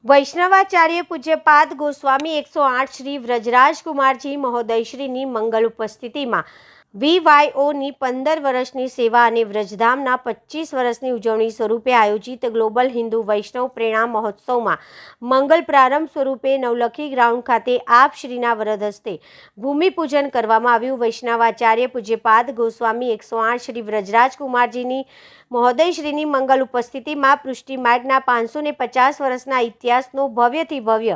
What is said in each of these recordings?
વૈષ્ણવાચાર્ય પૂજ્યપાદ ગોસ્વામી 108 શ્રી વ્રજરાજ કુમારજી મહોદયશ્રીની મંગલ ઉપસ્થિતિમાં VYOની 15 વર્ષની સેવા અને વ્રજધામના 25 વર્ષની ઉજવણી સ્વરૂપે આયોજિત ગ્લોબલ હિન્દુ વૈષ્ણવ પ્રેરણા મહોત્સવમાં મંગલ પ્રારંભ સ્વરૂપે નવલખી ગ્રાઉન્ડ ખાતે આપ શ્રીના વરદ હસ્તે ભૂમિપૂજન કરવામાં આવ્યું। વૈષ્ણવાચાર્ય પૂજ્યપાદ ગોસ્વામી 108 શ્રી વ્રજરાજ કુમારજીની મહોદયશ્રીની મંગલ ઉપસ્થિતિમાં પૃષ્ટિ માર્ગના 550 વર્ષના ઇતિહાસનો ભવ્યથી ભવ્ય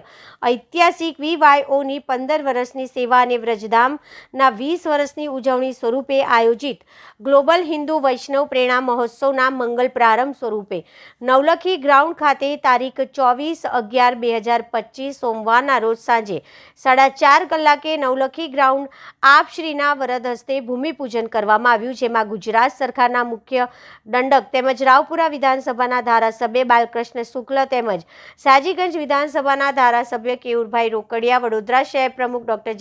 ઐતિહાસિક VYOની 15 વર્ષની સેવા અને વ્રજધામના 20 વર્ષની ઉજવણી સ્વરૂપે આયોજિત ગ્લોબલ હિન્દુ વૈષ્ણવ પ્રેરણા મહોત્સવના મંગલ પ્રારંભ સ્વરૂપે નવલખી ગ્રાઉન્ડ ખાતે તારીખ 24/11/2025 સોમવારના રોજ સાંજે 4:30 કલાકે નવલખી ગ્રાઉન્ડ આપ શ્રીના વરદ હસ્તે ભૂમિપૂજન કરવામાં આવ્યું, જેમાં ગુજરાત સરકારના મુખ્ય દંડક તેમજ રાવપુરા વિધાનસભાના ધારાસભ્ય બાલકૃષ્ણ શુક્લ તેમજ સાજીગંજ વિધાનસભાના ધારાસભ્ય કેયુરભાઈ રોકડિયા, વડોદરા શહેર પ્રમુખ ડૉક્ટર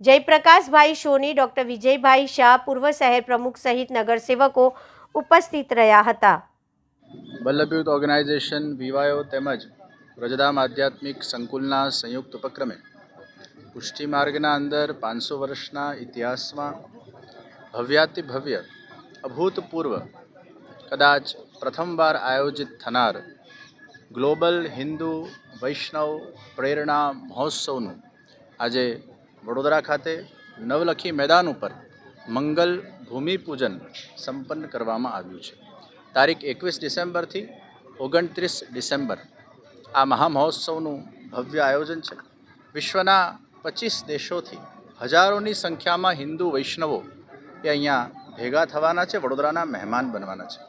જયપ્રકાશભાઈ સોની, ડૉક્ટર વિજયભાઈ શાહ, પૂર્વ શહેર પ્રમુખ સહિત નગરસેવકો ઉપસ્થિત રહ્યા હતા। વલ્લભયુથ ઓર્ગેનાઇઝેશન VYO તેમજ વ્રજધામ આધ્યાત્મિક સંકુલના સંયુક્ત ઉપક્રમે પુષ્ટિ માર્ગના અંદર 500 વર્ષના ઇતિહાસમાં ભવ્યાતિ ભવ્ય અભૂતપૂર્વ કદાચ પ્રથમવાર આયોજિત થનાર ગ્લોબલ હિન્દુ વૈષ્ણવ પ્રેરણા મહોત્સવનું આજે વડોદરા ખાતે નવલખી મેદાન ઉપર મંગલ ભૂમિપૂજન સંપન્ન કરવામાં આવ્યું છે। તારીખ 21 ડિસેમ્બરથી 29 ડિસેમ્બર આ મહામહોત્સવનું ભવ્ય આયોજન છે। વિશ્વના 25 દેશોથી હજારોની સંખ્યામાં હિન્દુ વૈષ્ણવો એ અહીંયા ભેગા થવાના છે, વડોદરાના મહેમાન બનવાના છે।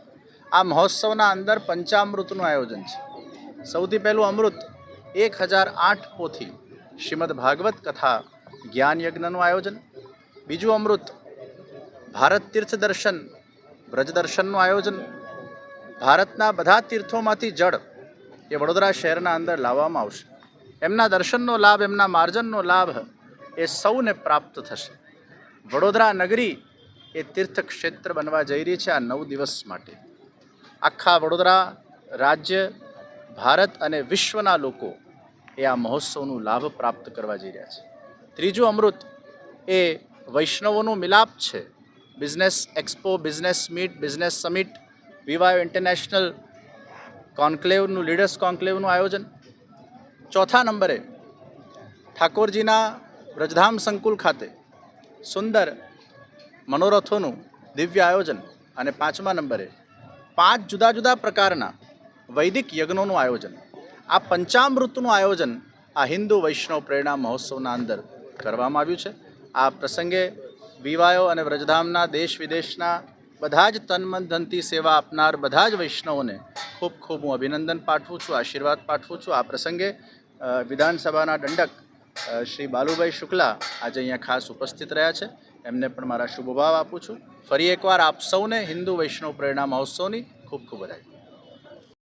આ મહોત્સવના અંદર પંચામૃતનું આયોજન છે। સૌથી પહેલું અમૃત 1008 પોથી શ્રીમદ ભાગવત કથા જ્ઞાન યજ્ઞનું આયોજન, બીજું અમૃત ભારત તીર્થ દર્શન વ્રજ દર્શનનું આયોજન, ભારતના બધા તીર્થોમાંથી જળ એ વડોદરા શહેરના અંદર લાવવામાં આવશે। એમના દર્શનનો લાભ, એમના માર્જનનો લાભ એ સૌને પ્રાપ્ત થશે। વડોદરા નગરી એ તીર્થ ક્ષેત્ર બનવા જઈ રહી છે આ 9 દિવસ માટે। આખા વડોદરા રાજ્ય, ભારત અને વિશ્વના લોકો એ આ મહોત્સવનો લાભ પ્રાપ્ત કરવા જઈ રહ્યા છે। ત્રીજું અમૃત એ વૈષ્ણવોનું મિલાપ છે। Business expo, business meet, business summit, VYO international કોન્ક્લેવનું, લીડર્સ કોન્ક્લેવનું આયોજન। ચોથા નંબરે ઠાકોરજીના વ્રજધામ સંકુલ ખાતે સુંદર મનોરથોનું દિવ્ય આયોજન અને 5મા નંબરે 5 જુદા જુદા પ્રકારના વૈદિક યજ્ઞોનું આયોજન। આ પંચામૃતનું આયોજન આ હિન્દુ વૈષ્ણવ પ્રેરણા મહોત્સવના અંદર કરવામાં આવ્યું છે। આ પ્રસંગે VYO અને વ્રજધામના દેશ વિદેશના બધા જ તન મન ધનથી સેવા આપનાર બધા જ વૈષ્ણવોને ખૂબ ખૂબ હું અભિનંદન પાઠવું છું, આશીર્વાદ પાઠવું છું। આ પ્રસંગે વિધાનસભાના દંડક શ્રી બાલુભાઈ શુક્લા આજે અહીંયા ખાસ ઉપસ્થિત રહ્યા છે, એમને પણ મારા શુભભાવ આપું છું। ફરી એકવાર આપ સૌને હિન્દુ વૈષ્ણવ પ્રેરણા મહોત્સવની ખૂબ ખૂબ વધાઈ।